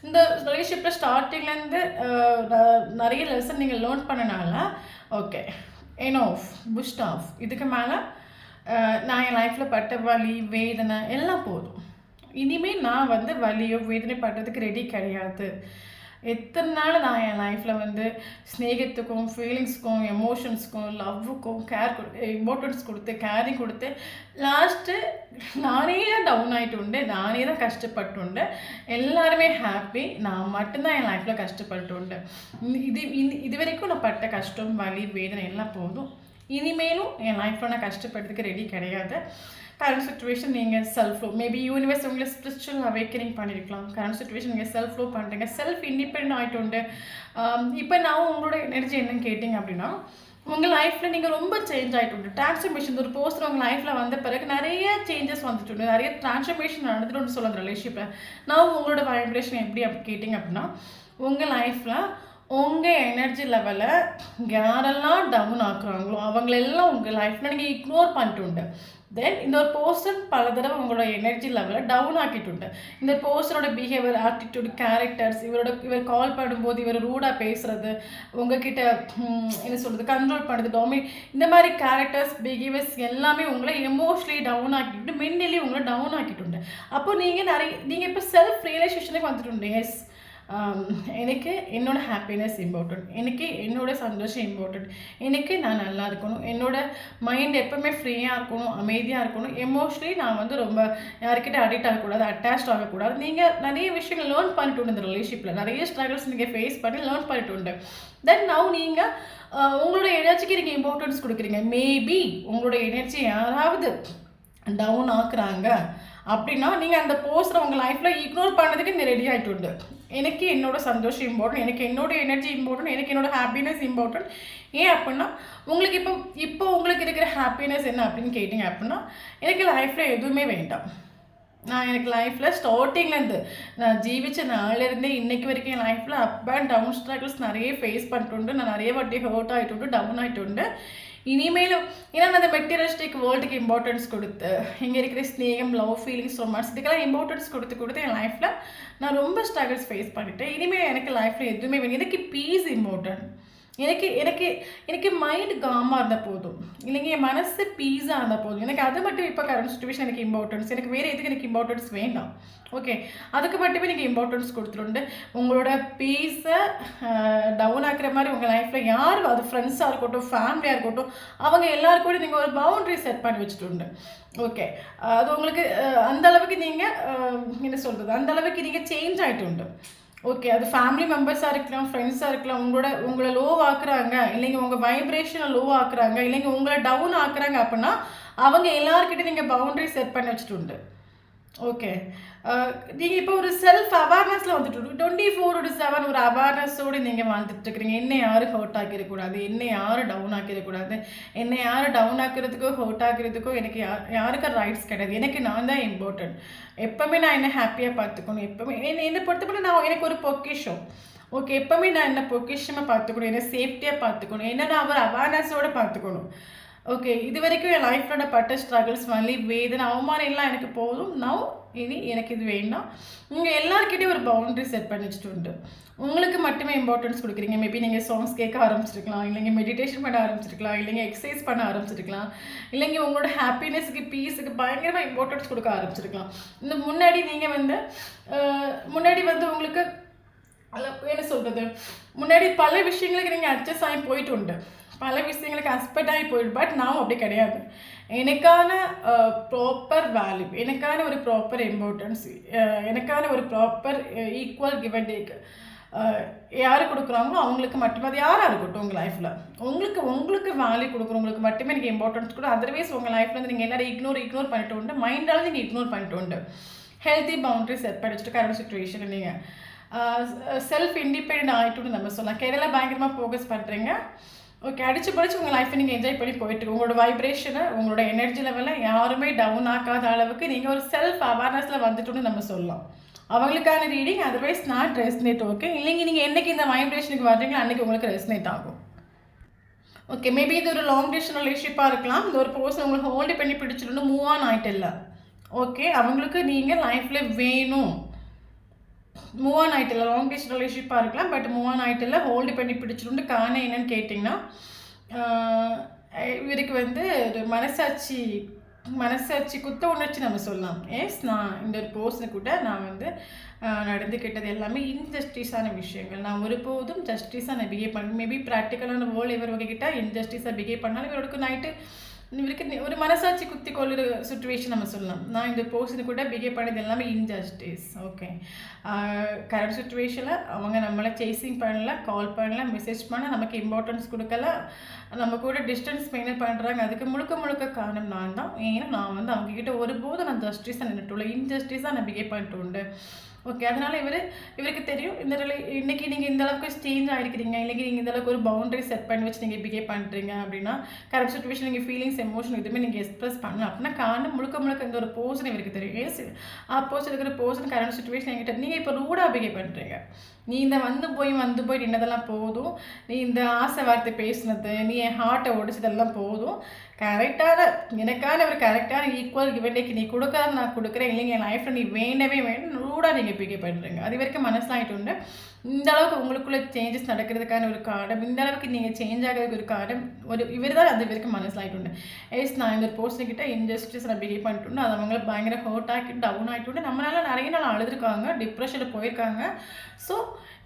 இந்த ரிலேஷன்ஷிப்பில் ஸ்டார்டிங்லேருந்து நிறைய லெசன் நீங்கள் லேர்ன் பண்ணனால ஓகே என்ஆஃப் புஷ்ட் ஆஃப். இதுக்கு மேலே நான் என் லைஃப்பில் பட்ட வலி வேதனை எல்லாம் போதும். இனிமேல் நான் வந்து வலியோ வேதனை படுறதுக்கு ரெடி கிடையாது. எத்தனை நாள் நான் என் லைஃப்பில் வந்து ஸ்நேகத்துக்கும் ஃபீலிங்ஸுக்கும் எமோஷன்ஸுக்கும் லவ்வுக்கும் இம்பார்ட்டன்ஸ் கொடுத்து கேரிங் கொடுத்து லாஸ்ட்டு நானே தான் டவுன் ஆகிட்டு உண்டு, நானே தான் கஷ்டப்பட்டு உண்டு. எல்லாருமே ஹாப்பி, நான் மட்டும்தான் என் லைஃப்பில் கஷ்டப்பட்டு உண்டு. இது வரைக்கும் நான் பட்ட கஷ்டம் வலி வேதனை எல்லாம் போதும். இனிமேலும் என் லைஃப்பில் நான் கஷ்டப்படுறதுக்கு ரெடி கிடையாது. கரண்ட் சுச்சுவேஷன் நீங்கள் செல்ஃப் லோ, மேபி யூனிவர்ஸ் உங்களை ஸ்பிரிச்சுவல் அவேக்கனிங் பண்ணியிருக்கலாம். கரண்ட் சுச்சுவேஷன் நீங்கள் செல்ஃப் லோ பண்ணுறீங்க, செல்ஃப் இண்டிபெண்ட் ஆகிட்டு உண்டு. இப்போ நான் உங்களோட எனர்ஜி என்னன்னு கேட்டிங்க அப்படின்னா, உங்கள் லைஃப்பில் நீங்கள் ரொம்ப சேஞ்ச் ஆகிட்டு டிரான்ஸ்ஃபர்மேஷன் ஒரு போஸ்டர் உங்கள் லைஃப்பில் வந்த பிறகு நிறைய சேஞ்சஸ் வந்துட்டு நிறைய டிரான்ஸ்ஃபர்மேஷன் நடந்துட்டு சொல்லுங்க ரிலேஷன்ஷிப்பில். நான் உங்களோட வைப்ரேஷன் எப்படி அப்படி கேட்டிங்க அப்படின்னா, உங்கள் லைஃப்பில் உங்கள் எனர்ஜி லெவலை யாரெல்லாம் டவுன் ஆக்குறாங்களோ அவங்களெல்லாம் உங்கள் லைஃப்பில் நீங்கள் இக்னோர் பண்ணிட்டு உண்டு. தென் இந்த ஒரு பர்சன் பல தடவை உங்களோட எனர்ஜி லெவலை டவுன் ஆக்கிட்டு. இந்த பர்சனோட பிஹேவியர், ஆட்டிடியூட், கேரக்டர்ஸ், இவர் கால் பண்ணும்போது இவர் ரூடாக பேசுகிறது, உங்ககிட்ட என்ன சொல்கிறது, கண்ட்ரோல் பண்ணுறது, இந்த மாதிரி கேரக்டர்ஸ், பிஹேவியர்ஸ் எல்லாமே உங்களை எமோஷ்னலி டவுன் ஆக்கிட்டு, மென்டலி உங்களை டவுன் ஆக்கிட்டு. அப்போ நீங்கள் இப்போ செல்ஃப் ரியலைசேஷனுக்கு வந்துட்டு. எஸ், எனக்கு என்னோடய ஹாப்பினஸ் இம்பார்ட்டண்ட், எனக்கு என்னோடய சந்தோஷம் இம்பார்ட்டண்ட், எனக்கு நான் நல்லா இருக்கணும், என்னோடய மைண்ட் எப்போவுமே ஃப்ரீயாக இருக்கணும், அமைதியாக இருக்கணும், எமோஷ்னலி நான் ரொம்ப யார்கிட்ட அடிக்ட் ஆகக்கூடாது, அட்டாச்ட் ஆகக்கூடாது. நீங்கள் நிறைய விஷயங்கள் லேர்ன் பண்ணிட்டு இந்த ரிலேஷன்ஷிப்பில் நிறைய ஸ்ட்ரகிள்ஸ் நீங்கள் ஃபேஸ் பண்ணி லேர்ன் பண்ணிட்டு. தென் நவ் நீங்கள் உங்களோட எனர்ஜிக்கு நீங்கள் இம்பார்ட்டன்ஸ் கொடுக்குறீங்க. மேபி உங்களோட எனர்ஜி யாராவது டவுன் ஆக்குறாங்க அப்படின்னா நீங்கள் அந்த போஸ்டரை உங்கள் லைஃப்பில் இக்னோர் பண்ணதுக்கு இந்த ரெடி ஆகிட்டு. எனக்கு என்னோடய சந்தோஷம் இம்பார்ட்டன்ட், எனக்கு என்னோடய எனர்ஜி இம்பார்ட்டன்ட், எனக்கு என்னோடய ஹாப்பினஸ் இம்பார்ட்டன்ட். ஏன் அப்படின்னா உங்களுக்கு இப்போ உங்களுக்கு இருக்கிற ஹாப்பினஸ் என்ன அப்படின்னு கேட்டிங்க அப்படின்னா, எனக்கு லைஃப்பில் எதுவுமே வேண்டாம். எனக்கு லைஃப்பில் ஸ்டார்டிங்லேருந்து நான் ஜீவித்த நாளிலேருந்தே இன்றைக்கு வரைக்கும் என் லைஃப்பில் அப் அண்ட் டவுன் ஸ்ட்ரகிள்ஸ் நிறைய ஃபேஸ் பண்ணிட்டு, நான் நிறைய வாட்டி ஹர்ட் ஆகிட்டு, டவுன் ஆகிட்டு. இனிமேலும் ஏன்னா நான் அந்த மெட்டீரியலிஸ்டிக் வேர்ல்டுக்கு இம்பார்ட்டன்ஸ் கொடுத்து, இங்கே இருக்கிற ஸ்நேகம், லவ், ஃபீலிங்ஸ், ரொமான்ஸ் இதுக்கெல்லாம் இம்பார்ட்டன்ஸ் கொடுத்து என் லைஃப்பில் நான் ரொம்ப ஸ்ட்ரகிள்ஸ் ஃபேஸ் பண்ணிட்டேன். இனிமேல் எனக்கு லைஃப்பில் எதுவுமே வேணும். எனக்கு பீஸ் இம்பார்ட்டன்ட். எனக்கு எனக்கு எனக்கு மைண்ட் காமாக இருந்தால் போதும், இல்லைங்க என் மனசு பீஸாக இருந்தால் போதும். எனக்கு அது மட்டும் இப்போ கரண்ட் சுச்சுவேஷன் எனக்கு இம்பார்ட்டன்ஸ். எனக்கு வேறு எதுக்கு எனக்கு இம்பார்ட்டன்ஸ் வேண்டாம். ஓகே, அதுக்கு மட்டுமே நீங்கள் இம்பார்ட்டன்ஸ் கொடுத்துட்டு உங்களோட பீஸை டவுன் ஆக்குற மாதிரி உங்கள் லைஃப்பில் யார், அது ஃப்ரெண்ட்ஸாக இருக்கட்டும், ஃபேமிலியாக இருக்கட்டும், அவங்க எல்லாருக்கூட நீங்கள் ஒரு பவுண்ட்ரி செட் பண்ணி வச்சுட்டு. ஓகே, அது உங்களுக்கு அந்தளவுக்கு நீங்கள் என்ன சொல்கிறது, அந்தளவுக்கு நீங்கள் சேஞ்ச் ஆகிட்டு. ஓகே, அது ஃபேமிலி மெம்பர்ஸாக இருக்கலாம், ஃப்ரெண்ட்ஸாக இருக்கலாம், உங்களை லோ ஆக்குறாங்க, இல்லைங்க உங்கள் வைப்ரேஷனை லோ ஆக்குறாங்க, இல்லைங்க உங்களை டவுன் ஆக்குறாங்க அப்படின்னா அவங்க எல்லாருக்கிட்டையும் நீங்கள் பவுண்டரி செட் பண்ணி வச்சுட்டு. ஓகே, நீங்கள் இப்போ ஒரு செல்ஃப் அவேர்னஸில் வந்துட்டு 24/7 ஒரு அவேர்னஸோடு நீங்கள் வாழ்ந்துட்டுருக்குறீங்க. என்னை யாரும் ஹர்ட் ஆக்கிடக்கூடாது, என்னை யாரும் டவுன் ஆக்கிடக்கூடாது, என்னை யாரும் டவுன் ஆக்கிறதுக்கோ ஹர்ட் ஆக்கிறதுக்கோ எனக்கு யாருக்கும் ரைட்ஸ் கிடையாது. எனக்கு நான் தான் இம்பார்ட்டன்ட். எப்போவுமே நான் என்ன ஹாப்பியாக பார்த்துக்கணும். எப்போவுமே என்னை பொறுத்தப்பட்டு நான் எனக்கு ஒரு பொக்கிஷம். ஓகே, எப்போவுமே நான் என்ன பொக்கிஷமாக பார்த்துக்கணும், என்ன சேஃப்டியாக பார்த்துக்கணும், என்ன நான் ஒரு அவேர்னஸோடு பார்த்துக்கணும். ஓகே, இது வரைக்கும் என் லைஃப்லோட பட்ட ஸ்ட்ரகிள்ஸ், வலி, வேதனை, அவமானம் எல்லாம் எனக்கு போதும். நான் இனி எனக்கு இது வேண்டாம். நீங்கள் எல்லாருக்கிட்டையும் ஒரு பவுண்டரி செட் பண்ணி வச்சுட்டு உங்களுக்கு மட்டுமே இம்பார்ட்டன்ஸ் கொடுக்குறீங்க. மேபி நீங்கள் சாங்ஸ் கேட்க ஆரம்பிச்சிருக்கலாம், இல்லைங்க மெடிடேஷன் பண்ண ஆரம்பிச்சிருக்கலாம், இல்லைங்க எக்ஸசைஸ் பண்ண ஆரம்பிச்சிருக்கலாம், இல்லைங்க உங்களோட ஹாப்பினஸுக்கு, பீஸுக்கு பயங்கரமாக இம்பார்ட்டன்ஸ் கொடுக்க ஆரம்பிச்சிருக்கலாம். இந்த முன்னாடி வந்து உங்களுக்கு என்ன சொல்கிறது, முன்னாடி பல விஷயங்களுக்கு நீங்கள் அட்ஜஸ்ட் ஆகி போயிட்டு பல விஷயங்களுக்கு அஸ்பெக்ட் ஆகி போயிடும். பட் நான் அப்படி கிடையாது. எனக்கான ப்ராப்பர் வேல்யூ, எனக்கான ஒரு ப்ராப்பர் இம்பார்ட்டன்ஸ், எனக்கான ஒரு proper equal give and take யார் கொடுக்குறாங்களோ அவங்களுக்கு மட்டுமே, அது யாராக இருக்கட்டும் உங்கள் லைஃப்பில் உங்களுக்கு வேல்யூ கொடுக்குறவங்களுக்கு மட்டுமே எனக்கு இம்பார்ட்டன்ஸ் கூட. அதர்வைஸ் உங்கள் லைஃப்பில் வந்து நீங்கள் எல்லாரும் இக்னோர் பண்ணிட்டு மைண்டால் நீங்கள் இக்னோர் பண்ணிட்டு ஹெல்த்தி பவுண்டரி செட் பண்ணி வச்சுட்டு கரண்ட் சுச்சுவேஷன் நீங்கள் செல்ஃப் இண்டிபெண்ட் ஆகிட்டு நம்ம சொல்லலாம். கேரளா பயங்கரமாக ஃபோக்கஸ் பண்ணுறீங்க. ஓகே, படித்து உங்கள் லைஃப்பை நீங்கள் என்ஜாய் பண்ணி போயிட்டு உங்களோட வைப்ரேஷனை, உங்களோட எனர்ஜி லெவலில் யாருமே டவுன் ஆக்காத அளவுக்கு நீங்கள் ஒரு செல்ஃப் அவேர்னஸில் வந்துட்டுன்னு நம்ம சொல்லலாம். அவங்களுக்கான reading. Otherwise not resonate. Okay, இல்லைங்க நீங்கள் என்றைக்கு இந்த வைப்ரேஷனுக்கு வர்றீங்களோ அன்றைக்கி உங்களுக்கு ரெஸ்னேட் ஆகும். ஓகே, மேபி இது ஒரு லாங் டிஸ்டன்ஸ் ரிலேஷன்ஷிப்பாக இருக்கலாம். இந்த ஒரு பர்சன் உங்களுக்கு ஹோல்டு பண்ணி பிடிச்சிட்டு மூவ் ஆன் ஆகிட்டு இல்லை. ஓகே, அவங்களுக்கு நீங்கள் லைஃப்பில் வேணும், மூவ் ஆன் ஆகிட்டு இல்லை. லாங் டிஸ்டன்ஸ் ரிலேஷன்ஷிப்பாக இருக்கலாம், பட் மூவ் ஆன் ஆகிட்டு இல்லை, ஹோல்டு பண்ணி பிடிச்சிட்டு. காரணம் என்னன்னு கேட்டிங்கன்னா, இவருக்கு வந்து ஒரு மனசாட்சி குத்த உணர்ச்சி நம்ம சொல்லலாம். எஸ், நான் இந்த ஒரு பர்சனை கூட நான் வந்து நடந்துக்கிட்டது எல்லாமே இன்ஜஸ்டிஸான விஷயங்கள். நான் ஒருபோதும் ஜஸ்டிஸாக நான் பிஹேவ் பண்ணேன். மேபி ப்ராக்டிக்கலான வேர்ல்டு இவர் வகைக்கிட்ட இன்ஜஸ்டிஸாக பிஹேவ் பண்ணாலும் இவருக்கு நைட்டு இவருக்கு ஒரு மனசாட்சி குத்தி கொள்ளுற சுச்சுவேஷன் நம்ம சொல்லலாம். நான் இந்த பர்சனு கூட பிஹேவ் பண்ணது எல்லாமே இன்ஜஸ்டிஸ். ஓகே, கரண்ட் சுச்சுவேஷனில் அவங்க நம்மளை சேசிங் பண்ணல, கால் பண்ணல, மெசேஜ் பண்ண, நமக்கு இம்பார்ட்டன்ஸ் கொடுக்கல, நம்ம கூட டிஸ்டன்ஸ் மெயின்டைன் பண்ணுறாங்க. அதுக்கு முழுக்க காரணம் நான் தான். ஏன்னா நான் வந்து அவங்கக்கிட்ட ஒருபோதும் நான் ஜஸ்டிஸாக நின்றுட்டுள்ள இன்ஜஸ்டிஸாக நான் பிஹேவ் பண்ணிட்டு உண்டு. ஓகே. அதனால் இவருக்கு தெரியும் இந்த இன்றைக்கி நீங்கள் இந்த அளவுக்கு சேஞ்ச் ஆகிருக்கிறீங்க, இல்லைங்க நீங்கள் இந்த அளவுக்கு ஒரு பவுண்டரி செட் பண்ணி வச்சு நீங்கள் பிஹேவ் பண்ணுறீங்க அப்படின்னா, கரெக்ட் சுச்சுவேஷன் நீங்கள் ஃபீலிங்ஸ் எமோஷன் எதுவுமே நீங்கள் எக்ஸ்பிரஸ் பண்ணலாம் அப்படின்னா காரணம் முழுக்க இந்த ஒரு பர்சன் இவருக்கு தெரியும். ஏன் ஆப்போசிட் இருக்கிற பர்சன் கரெக்ட் சுச்சுவேஷன் என்கிட்ட நீங்கள் இப்போ ரூடாக பிஹேவ் பண்ணுறீங்க. நீ இந்த வந்து போய் நின்னதெல்லாம் போதும், நீ இந்த ஆசை வார்த்தை பேசினது, நீ என் ஹார்ட்டை உடைச்சதெல்லாம் போதும். எனக்கான ஒரு கரெக்டான ஈக்குவல் கிவன்டேக்கு நீ கொடுக்காத நான் கொடுக்குறேன், இல்லைங்க என் லைஃப்பில் நீ வேண்டவே ரூடாக நீங்கள் பிஹேவ் பண்ணுறீங்க. அது வரைக்கும் மனசிலாகிட்டு உண்டு. இந்த அளவுக்கு உங்களுக்குள்ளே சேஞ்சஸ் நடக்கிறதுக்கான ஒரு காரணம், இந்த அளவுக்கு நீங்கள் சேஞ்ச் ஆகிறதுக்கு ஒரு காரணம் இவர் தான். அது வரைக்கும் மனசிலாகிட்டு உண்டு. நான் இந்த பர்சன்கிட்ட இன்ஜஸ்டிஸ் நான் பிஹேவ் பண்ணிட்டு அது அவங்கள பயங்கர ஹர்ட் ஆகிட்டு டவுன் ஆகிட்டு நம்மளால நிறைய நாள் அழுதுருக்காங்க, டிப்ரெஷனில் போயிருக்காங்க. ஸோ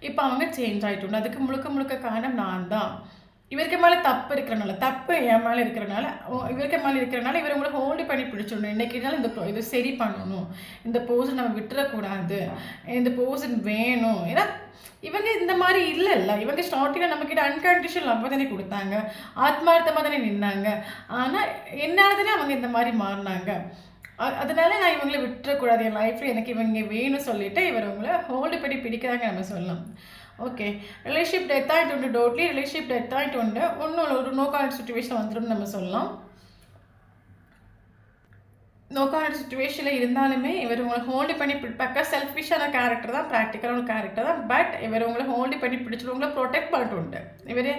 இப்போ அவங்க சேஞ்ச் ஆகிட்டு அதுக்கு முழுக்க காரணம் நான் தான். இவருக்கு மேலே தப்பு இருக்கிறனால, தப்பு என் மேலே இருக்கிறனால, இவருக்கு மேலே இருக்கிறனால இவர் உங்களை ஹோல்டு பண்ணி பிடிச்சிடணும். இன்றைக்கினாலும் இது சரி பண்ணணும், இந்த பர்சன் நம்ம விட்டுறக்கூடாது, இந்த பர்சன் வேணும். ஏன்னா இவங்க இந்த மாதிரி இல்லைல்ல. இவங்க ஸ்டார்டிங்கில் நம்மக்கிட்ட அன்கண்டிஷனல் லவ் தானே கொடுத்தாங்க, ஆத்மார்த்தமாக தானே நின்னாங்க. ஆனால் என்னால் தானே அவங்க இந்த மாதிரி மாறினாங்க. அதனால நான் இவங்களை விட்டுறக்கூடாது, என் லைஃப்பில் எனக்கு இவங்க வேணும்னு சொல்லிவிட்டு இவர் உங்களை ஹோல்டு பண்ணி பிடிக்கிறாங்க நம்ம சொல்லலாம். ஓகே. ரிலேஷன்ஷிப் டெத் ஆகிட்டு உண்டு. டோட்லி ரிலேஷன்ஷிப் டெத் ஆகிட்டு உண்டு. ஒன்றும் ஒரு நோ கான்டாக்ட் சுச்சுவேஷன் வந்துடும் நம்ம சொல்லலாம். நோ கான்டாக்ட் சுச்சுவேஷனில் இருந்தாலுமே இவர் உங்களை ஹோல்டு பண்ணி பக்கா செல்ஃபிஷான கேரக்டர் தான், ப்ராக்டிக்கலான கேரக்டர் தான். பட் இவர் உங்களை ஹோல்டு பண்ணி பிடிச்சிட்டு உங்களை ப்ரொடெக்ட் பண்ணிட்டு உண்டு. இவர்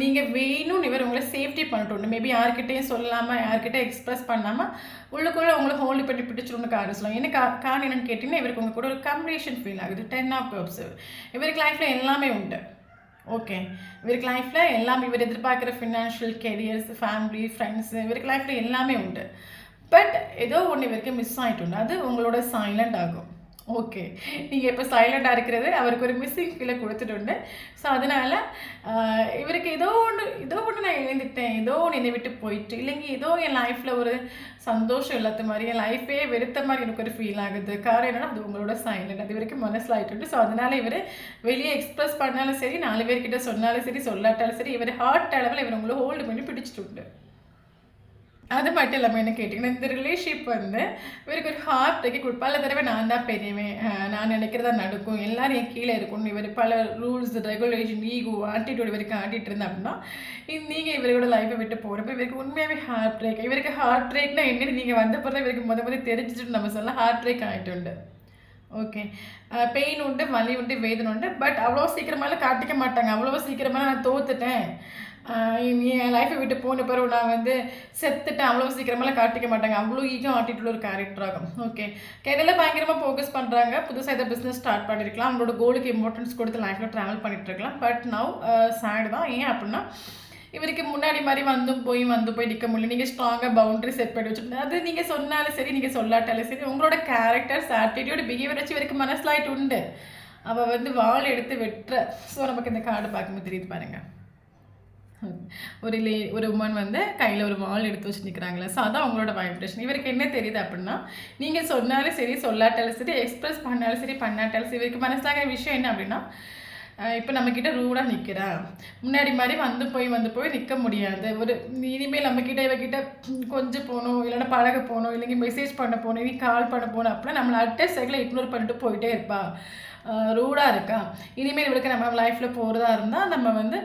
நீங்கள் வேணும்னு இவர் உங்களை சேஃப்டி பண்ணிட்டு உண்டு. மேபி யார்கிட்டையும் சொல்லாமல், யார்கிட்டையும் எக்ஸ்பிரஸ் பண்ணாமல் உள்ளுக்குள்ளே உங்களை ஹோல்டு பண்ணி பிடிச்சிடும்னு காரணம் சொல்லலாம். எனக்கு காரணம் என்னென்னு கேட்டிங்கன்னா இவருக்கு உங்கள் கூட ஒரு கம்ப்ளீஷன் ஃபீல் ஆகுது. 10 ஆஃப் கப்ஸ். இவருக்கு லைஃப்பில் எல்லாமே உண்டு. ஓகே. இவருக்கு லைஃப்பில் எல்லாமே, இவர் எதிர்பார்க்குற ஃபினான்ஷியல், கெரியர்ஸ், ஃபேமிலி, ஃப்ரெண்ட்ஸு, இவருக்கு லைஃப்பில் எல்லாமே உண்டு. பட் ஏதோ ஒன்று இவருக்கு மிஸ் ஆகிட்டு அது உங்களோட சைலண்ட் ஆகும். ஓகே. நீங்கள் இப்போ சைலண்டாக இருக்கிறது அவருக்கு ஒரு மிஸ்ஸிங் ஃபீலை கொடுத்துட்டு. ஸோ அதனால் இவருக்கு ஏதோ ஒன்று நான் இழந்துட்டேன், ஏதோ ஒன்று என்னை விட்டு போயிட்டு, இல்லைங்க ஏதோ என் லைஃப்பில் ஒரு சந்தோஷம் இல்லாத மாதிரி, என் லைஃபே வெறுத்த மாதிரி எனக்கு ஒரு ஃபீல் ஆகுது. காரணம் என்னன்னா அது உங்களோட சைலண்ட், அது வரைக்கும் மனசில் ஆகிட்டு. ஸோ அதனால் இவர் வெளியே எக்ஸ்பிரஸ் பண்ணாலும் சரி, 4 பேர்கிட்ட சொன்னாலும் சரி, சொல்லாட்டாலும் சரி, இவர் ஹார்ட் அளவில் இவர் உங்களை ஹோல்டு பண்ணி பிடிச்சிட்டு. அது மட்டும் இல்லாமல் என்ன கேட்டிங்கன்னா இந்த ரிலேஷன்ஷிப் வந்து இவருக்கு ஒரு ஹார்ட் பிரேக்கை பல தடவை நான் தான் பெரியவேன், நான் நினைக்கிறதா நடக்கும், எல்லோரும் என் கீழே இருக்கணும், இவர் பல ரூல்ஸ், ரெகுலேஷன், ஈகோ, ஆட்டிடியூட் இவருக்கு ஆட்டிகிட்டு இருந்தா அப்படின்னா நீங்கள் இவரோட லைஃப்பை விட்டு போகிறப்ப இவருக்கு உண்மையாகவே ஹார்ட் பிரேக். இவருக்கு ஹார்ட் பிரேக்னா என்னென்னு நீங்கள் வந்த பிறகு இவருக்கு முதல்ல தெரிஞ்சிட்டு நம்ம சொல்லலாம் ஹார்ட் பிரேக் ஆகிட்டு உண்டு. ஓகே. பெயின் உண்டு, வலி உண்டு, வேதனை உண்டு. பட் அவ்வளோ சீக்கிரமாலாம் காட்டிக்க மாட்டாங்க. அவ்வளோ சீக்கிரமாக நான் தோத்துட்டேன், என் லைஃப்பை விட்டு போன பிறகு நான் வந்து செத்துட்டேன், அவ்வளோ சீக்கிரமெல்லாம் காட்டிக்க மாட்டாங்க. அவ்வளோ ஈகம் ஆட்டிட்டு ஒரு கேரக்டர் ஆகும். ஓகே. கேரளில் பயங்கரமாக ஃபோக்கஸ் பண்ணுறாங்க, புதுசாக எதாவது பிஸ்னஸ் ஸ்டார்ட் பண்ணியிருக்கலாம், அவங்களோட கோலுக்கு இம்பார்ட்டன்ஸ் கொடுத்து லைஃப்பில் ட்ராவல் பண்ணிகிட்டு இருக்கலாம். பட் நவ் சேடு தான். ஏன் அப்படின்னா இவருக்கு முன்னாடி மாதிரி வந்து போய் நிற்க முடியல. நீங்கள் ஸ்ட்ராங்காக பவுண்டரி செட் பண்ணி வச்சுருந்தேன். அது நீங்கள் சொன்னாலும் சரி, நீங்கள் சொல்லாட்டாலும் சரி, உங்களோட கேரக்டர்ஸ், ஆட்டிடியூட், பிஹேவியர் வச்சு இவருக்கு மனசிலாயிட்டு உண்டு. அவள் வந்து வாள் எடுத்து வெட்டுற. ஸோ நமக்கு இந்த கார்டு பார்க்கும்போது தெரியுது பாருங்கள். ஒரு உமன் வந்து கையில் ஒரு வாள் எடுத்து வச்சு நிற்கிறாங்களே. ஸோ அதான் அவங்களோட வைப்ரேஷன். இவருக்கு என்ன தெரியுது அப்படின்னா நீங்கள் சொன்னாலும் சரி, சொல்லாட்டாலும் சரி, எக்ஸ்பிரஸ் பண்ணாலும் சரி, பண்ணாட்டாலும் சரி, இவருக்கு மனசிலாகிற விஷயம் என்ன அப்படின்னா இப்போ நம்மக்கிட்ட ரூடாக நிற்கிறா, முன்னாடி மாதிரி வந்து போய் நிற்க முடியாது. ஒரு இனிமேல் நம்மக்கிட்ட இவக்கிட்ட கொஞ்சம் போகணும், இல்லைன்னா பழக போகணும், இல்லைங்க மெசேஜ் பண்ண போகணும், இனி கால் பண்ண போகணும் அப்படின்னா நம்மளை அட்டை சைக்கிள் இக்னோர் பண்ணிட்டு போயிட்டே இருப்பா, ரூடாக இருக்கா. இனிமேல் இவளுக்கு நம்ம லைஃப்பில் போகிறதா இருந்தால் நம்ம வந்து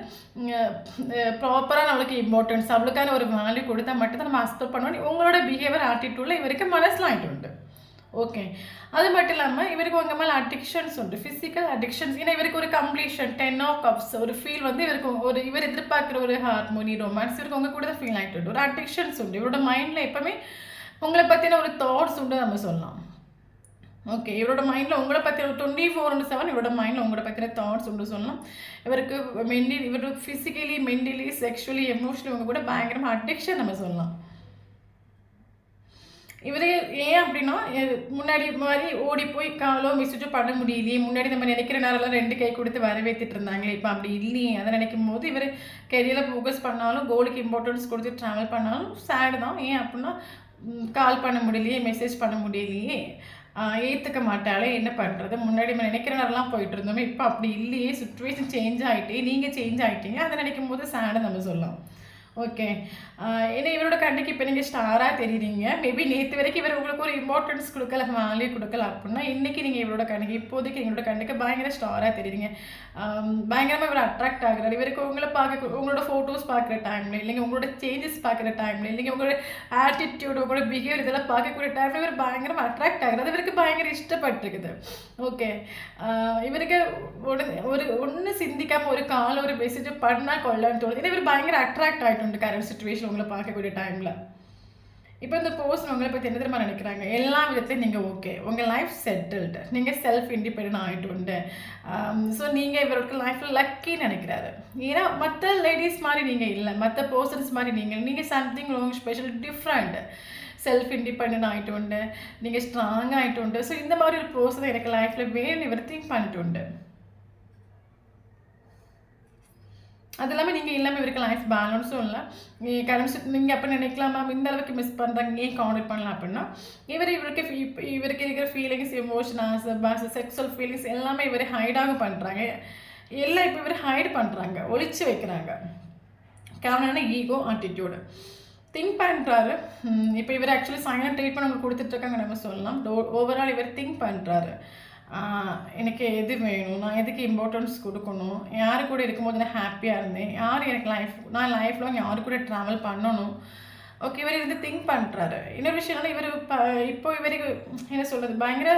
ப்ராப்பராக நம்மளுக்கு இம்பார்ட்டன்ஸ், அவளுக்கான ஒரு வேல்யூ கொடுத்தா மட்டும்தான் நம்ம அக்செப்ட் பண்ணுவோம். உங்களோட பிஹேவியர் ஆட்டிடியூடில் இவருக்கு மனசில் ஆகிட்டு உண்டு. ஓகே. அது மட்டும் இல்லாமல் இவருக்கு உங்கள் மேலே அடிக்ஷன்ஸ் உண்டு, ஃபிசிக்கல் அடிக்ஷன்ஸ். ஏன்னா இவருக்கு ஒரு கம்ப்ளீஷன், 10 ஆஃப் கப்ஸ், ஒரு ஃபீல் வந்து இவருக்கு இவர் எதிர்பார்க்குற ஒரு ஹார்மோனி, ரொமான்ஸ் இவருக்கு உங்கள் கூட தான் ஃபீல் ஆகிட்டு உண்டு. ஒரு அடிக்ஷன்ஸ் உண்டு. இவரோட மைண்டில் எப்போவுமே உங்களை பற்றின ஒரு தாட்ஸ் உண்டு நம்ம சொல்லலாம். ஓகே. இவரோட மைண்டில் உங்களை பற்றி ஒரு 24/7 இவரோட மைண்டில் உங்களோட பற்றின தாட்ஸ் உண்டு சொல்லலாம். இவருக்கு இவருக்கு ஃபிசிக்கலி, மென்டலி, செக்ஷுவலி, எமோஷனலி உங்கள் கூட பயங்கரமாக அடிக்ஷன் நம்ம சொல்லலாம். இவர் ஏன் அப்படின்னா முன்னாடி மாதிரி ஓடி போய் காலோ மெசேஜோ பண்ண முடியலையே, முன்னாடி நம்ம நினைக்கிற நேரம்லாம் 2 கை கொடுத்து வரவேற்றிட்டு இருந்தாங்களே, இப்போ அப்படி இல்லையே. அதை நினைக்கும் போது இவர் கெரியரில் ஃபோக்கஸ் பண்ணாலும், கோலுக்கு இம்பார்ட்டன்ஸ் கொடுத்து ட்ராவல் பண்ணாலும் சேடு தான். ஏன் அப்படின்னா கால் பண்ண முடியலையே, மெசேஜ் பண்ண முடியலையே, ஏற்றுக்க மாட்டாலே என்ன பண்ணுறது, முன்னாடி நம்ம நினைக்கிற நேரம்லாம் போயிட்டு இருந்தோமே, இப்போ அப்படி இல்லையே, சுச்சுவேஷன் சேஞ்ச் ஆகிட்டே, நீங்கள் சேஞ்ச் ஆகிட்டீங்க, அதை நினைக்கும் போது சேடு நம்ம சொல்லலாம். ஓகே. ஏன்னா இவரோட கண்ணுக்கு இப்போ நீங்கள் ஸ்டாராக தெரியுறீங்க. மேபி நேற்று வரைக்கும் இவர் உங்களுக்கு ஒரு இம்பார்ட்டன்ஸ் கொடுக்கல, வேல்யூ கொடுக்கல அப்படின்னா, இன்றைக்கி நீங்கள் இவரோட கண்ணுக்கு, இப்போதைக்கு எங்களோட கண்ணுக்கு பயங்கர ஸ்டாராக தெரியுறீங்க. பயங்கரமாக இவர் அட்ராக்ட் ஆகுறாரு. இவருக்கு உங்களை பார்க்க, உங்களோட ஃபோட்டோஸ் பார்க்குற டைமில், இல்லைங்க உங்களோட சேஞ்சஸ் பார்க்குற டைமில், இல்லைங்க உங்களோட ஆட்டிடியூட், உங்களோட பிஹேவியர் இதெல்லாம் பார்க்கக்கூடிய டைமில் இவர் பயங்கரமாக அட்ராக்ட் ஆகுறது. இவருக்கு பயங்கர இஷ்டப்பட்டுருக்குது. ஓகே. இவருக்கு ஒன்று சிந்திக்காமல் ஒரு கால் ஒரு மெசேஜ் பண்ணால் கொள்ளன்னு தோணுது. ஏன்னா இவர் பயங்கர அட்ராக்ட் ஆகிட்டு கரண்ட் சுச்சுவேஷன் உங்களை பார்க்கக்கூடிய டைமில். இப்போ இந்த பர்சன் உங்களை பற்றி என்ன தெரியுமா நினைக்கிறாங்க, எல்லா விதத்துலையும் நீங்கள் ஓகே, உங்கள் லைஃப் செட்டில்டு, நீங்கள் செல்ஃப் இண்டிபெண்ட் ஆகிட்டு உண்டு. ஸோ நீங்கள் இவருக்கு லைஃப்பில் லக்கின்னு நினைக்கிறாரு. ஏன்னா மற்ற லேடிஸ் மாதிரி நீங்கள் இல்லை, மற்ற பர்சன்ஸ் மாதிரி நீங்கள் சம்திங் ரொம்ப ஸ்பெஷல், டிஃப்ரெண்ட், செல்ஃப் இண்டிபெண்ட் ஆகிட்டு உண்டு, நீங்கள் ஸ்ட்ராங் ஆகிட்டு உண்டு. ஸோ இந்த மாதிரி ஒரு பர்சன் எனக்கு லைஃப்பில் வேணும் இவர் திங்க் பண்ணிட்டு உண்டு. அது இல்லாமல் நீங்கள் இல்லாமல் இவருக்கு லைஃப் பேலன்ஸும் இல்லை. கரண்ட் நீங்கள் அப்போ நினைக்கலாம் மேம் இந்த அளவுக்கு மிஸ் பண்ணுறாங்க, ஏன் கான்டெக்ட் பண்ணலாம் அப்படின்னா, இவருக்கு இருக்கிற ஃபீலிங்ஸ், எமோஷனல்ஸ், செக்ஸுவல் ஃபீலிங்ஸ் எல்லாமே இவர் ஹைடாக பண்ணுறாங்க. எல்லாம் இப்போ இவர் ஹைட் பண்ணுறாங்க, ஒழிச்சு வைக்கிறாங்க. காரணம் ஈகோ, ஆட்டிடியூடு. திங்க் பண்ணுறாரு. இப்போ இவர் ஆக்சுவலி சைலண்ட் ட்ரீட்மெண்ட் உங்களுக்கு கொடுத்துட்ருக்காங்க நம்ம சொல்லலாம். ஓவரால் இவர் திங்க் பண்ணுறாரு. எனக்கு எது வேணும், நான் எதுக்கு இம்பார்ட்டன்ஸ் கொடுக்கணும், யார் கூட இருக்கும்போது நான் ஹாப்பியாக இருந்தேன், யார் எனக்கு நான் லைஃப் லாங் யார் கூட ட்ராவல் பண்ணணும். ஓகே. இவர் இது திங்க் பண்ணுறாரு. இன்னொரு விஷயம் இவர் இப்போ இவருக்கு என்ன சொல்கிறது, பயங்கர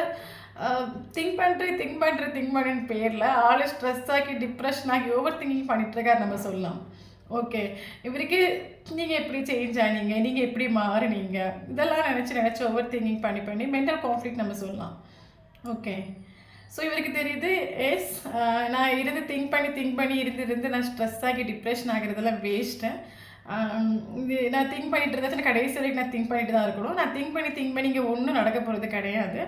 திங்க் பண்ணுறேன்னு பேரில் ஆள் ஸ்ட்ரெஸ் ஆகி டிப்ரெஷன் ஆகி ஓவர் திங்கிங் பண்ணிகிட்ருக்காரு நம்ம சொல்லலாம். ஓகே. இவருக்கு நீங்கள் எப்படி சேஞ்ச் ஆனீங்க, நீங்கள் எப்படி மாறினீங்க, இதெல்லாம் நினச்சி ஓவர் திங்கிங் பண்ணி மென்டல் கான்ஃப்ளிக்ட் நம்ம சொல்லலாம். ஓகே. ஸோ இவருக்கு தெரியுது, எஸ் நான் இருந்து திங்க் பண்ணி இருந்து நான் ஸ்ட்ரெஸ் ஆகி டிப்ரெஷன் ஆகிறதெல்லாம் வேஸ்ட்டு. இது நான் திங்க் பண்ணிட்டு இருந்தாச்சுன்னா கடைசி வரைக்கும் நான் திங்க் பண்ணிட்டு தான் இருக்கணும். நான் திங்க் பண்ணி இங்கே ஒன்றும் நடக்க போகிறது கிடையாது.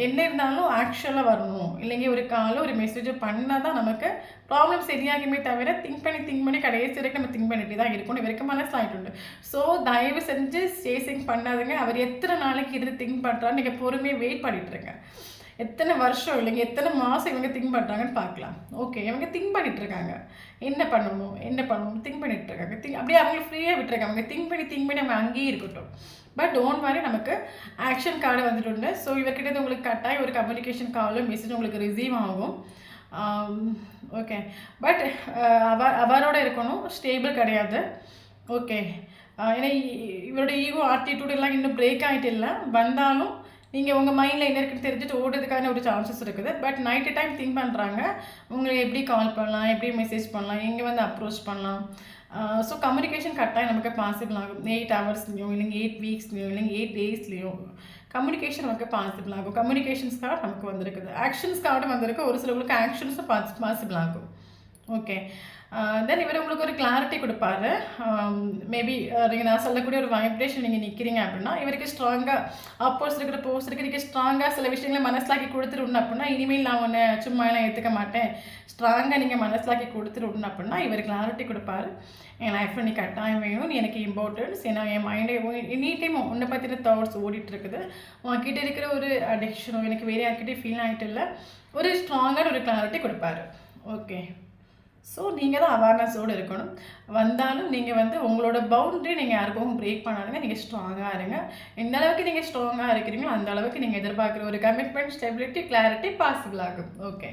என்ன இருந்தாலும் ஆக்சுவலாக வரணும், இல்லைங்க ஒரு காலம் ஒரு மெசேஜ் பண்ணால் தான் நமக்கு ப்ராப்ளம் சரியாகுமே தவிர திங்க் பண்ணி கடைசி வரைக்கும் நம்ம திங்க் பண்ணிட்டு தான் இருக்கணும். இவருக்கு மனசில் ஆகிட்டு. ஸோ தயவு செஞ்சு சேசிங் பண்ணாதுங்க. அவர் எத்தனை நாளைக்கு இருந்து திங்க் பண்ணுறான்னு நீங்கள் பொறுமையாக வெயிட் பண்ணிட்டுருங்க. எத்தனை வருஷம் இல்லைங்க, எத்தனை மாதம் இவங்க திங்க் பண்ணுறாங்கன்னு பார்க்கலாம். ஓகே. இவங்க திங்க் பண்ணிகிட்ருக்காங்க, என்ன பண்ணணும் திங்க் பண்ணிகிட்ருக்காங்க. அப்படியே அவங்களுக்கு ஃப்ரீயாக விட்டுருக்காங்க. அவங்க திங்க் பண்ணி அவங்க அங்கேயே இருக்கட்டும். பட் டோன்ட் வரி, நமக்கு ஆக்ஷன் கார்டு வந்துட்டு. ஸோ இவர்கிட்ட உங்களுக்கு கட்டாயம் ஒரு கம்யூனிகேஷன் காலோ மெசேஜ் உங்களுக்கு ரிசீவ் ஆகும். ஓகே. பட் அவரோட இருக்கணும், ஸ்டேபிள் கிடையாது. ஓகே. ஏன்னா இவரோட ஈகோ ஆட்டிடியூட் எல்லாம் இன்னும் பிரேக் ஆகிட்டு இல்லை. வந்தாலும் நீங்கள் உங்கள் மைண்டில் என்ன இருக்குன்னு தெரிஞ்சுட்டு ஓடுறதுக்கான ஒரு சான்சஸ் இருக்குது. பட் நைட்டு டைம் திங்க் பண்ணுறாங்க, உங்களை எப்படி கால் பண்ணலாம், எப்படி மெசேஜ் பண்ணலாம், எங்கே வந்து அப்ரோச் பண்ணலாம். ஸோ கம்யூனிகேஷன் கட்டாயம் நமக்கு பாசிபிள் ஆகும். 8 ஹவர்ஸ்லையும் இல்லைங்க 8 வீக்ஸ்லையும் இல்லைங்க 8 டேஸ்லையும் கம்யூனிகேஷன் நமக்கு பாசிபிள் ஆகும். கம்யூனிகேஷன்ஸ் கார்டு நமக்கு வந்திருக்குது, ஆக்ஷன்ஸ் கார்டு வந்திருக்கு. ஒரு சிலவங்களுக்கு ஆக்ஷன்ஸும் பாசிபிள் ஆகும். ஓகே. தென் இவர் உங்களுக்கு ஒரு கிளாரிட்டி கொடுப்பாரு. மேபி நீங்கள் நான் சொல்லக்கூடிய ஒரு வைப்ரேஷன் நீங்கள் நிற்கிறீங்க அப்படின்னா, இவருக்கு ஸ்ட்ராங்காக ஆப்போசிட் இருக்கிற போஸ்ட் நீங்கள் ஸ்ட்ராங்காக சில விஷயங்களை மனசிலாக்கி கொடுத்துருணும் அப்படின்னா, இனிமேல் நான் ஒன்று சும்மா எல்லாம் ஏற்றுக்க மாட்டேன், ஸ்ட்ராங்காக நீங்கள் மனசிலாக்கி கொடுத்துருணும் அப்படின்னா இவர் கிளாரிட்டி கொடுப்பாரு. என் லைஃப்பில் நீ கட்டாயம் வேணும், நீ எனக்கு இம்பார்ட்டன்ஸ். ஏன்னா என் மைண்டே எனி டைம் உன்னை பற்றின தாட்ஸ் ஓடிட்டு இருக்குது. உன்கிட்ட இருக்கிற ஒரு அடிக்ஷனோ எனக்கு வேறு யார்கிட்டே ஃபீல் ஆகிட்டு இல்லை, ஒரு ஸ்ட்ராங்கான ஒரு கிளாரிட்டி கொடுப்பாரு. ஓகே. ஸோ நீங்கள் தான் அவேர்னஸோடு இருக்கணும். வந்தாலும் நீங்கள் வந்து உங்களோட பவுண்ட்ரி நீங்கள் யாருக்கும் பிரேக் பண்ணாதுங்க. நீங்கள் ஸ்ட்ராங்காக இருங்க. எந்த அளவுக்கு நீங்கள் ஸ்ட்ராங்காக இருக்கிறீங்களோ அந்த அளவுக்கு நீங்கள் எதிர்பார்க்குற ஒரு கமிட்மெண்ட், ஸ்டெபிலிட்டி, கிளாரிட்டி பாசிபிள் ஆகும். ஓகே.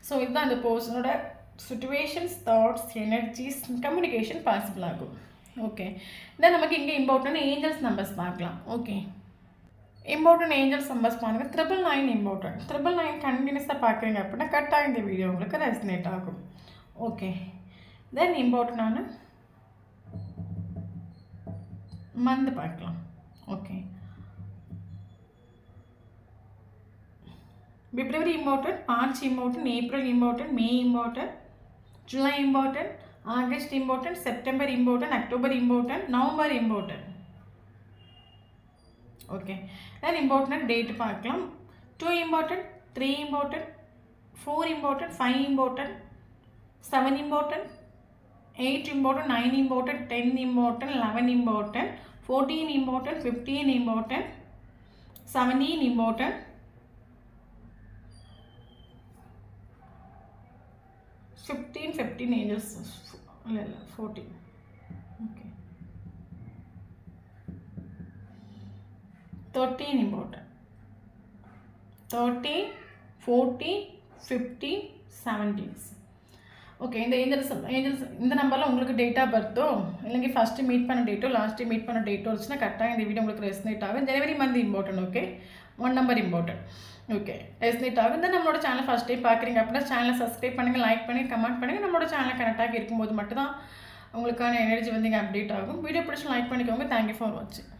ஸோ இதுதான் அந்த பர்சனோட situations, thoughts, energies, communication possible ஆகும். ஓகே. தென் நமக்கு இங்கே இம்பார்ட்டன்ட் ஏஞ்சல்ஸ் நம்பர்ஸ் பார்க்கலாம். ஓகே. இம்பார்ட்டன்ட் ஏஞ்சல்ஸ் நம்பர்ஸ் பாருங்கள். 999 இம்பார்ட்டன்ட். 999 கண்டினியூஸாக பார்க்குறீங்க அப்படின்னா கட்டாயம் இந்த வீடியோ உங்களுக்கு ரெசனேட் ஆகும். ஓகே. தென் இம்பார்ட்டண்டான மந்த் பார்க்கலாம். Okay. February important, March important, April important, May important, July important, August important, September important, October important, November important. Okay. Then important date பார்க்கலாம். 2 important, 3 important, 4 important, 5 important, 7 important, 8 important, 9 important, 10 important, 11 important, 14 important, 15 important, 17 important, 15 angels, 14. Okay. 13 important. 30, 40, 50, 17. Okay. இந்த Angeles இந்த நம்பரில் உங்களுக்கு date of பர்த்தோ இல்லைங்க first meet பண்ண டேட்டோ last meet பண்ண டேட்டோ இருந்துச்சுன்னா கரெக்டாக இந்த வீடியோ உங்களுக்கு ரெஸ்னேட் ஆகும். January month important. Okay. 1 number important. Okay. Resonate ஆகும். இந்த நம்மளோட சேனல் ஃபஸ்ட் டைம் பார்க்குறீங்க அப்படின்னா சேனலை சப்ஸ்கிரைப் பண்ணுங்கள், லைக் பண்ணுங்கள், கமெண்ட் பண்ணுங்கள். நம்மளோட சேனலை கனெக்டாக இருக்கும்போது மட்டும்தான் உங்களுக்கான எனர்ஜி வந்து இங்கே அப்டேட் ஆகும். வீடியோ பிடிச்சி லைக் பண்ணிக்கோங்க. தேங்க்யூ ஃபார் வாட்சிங்.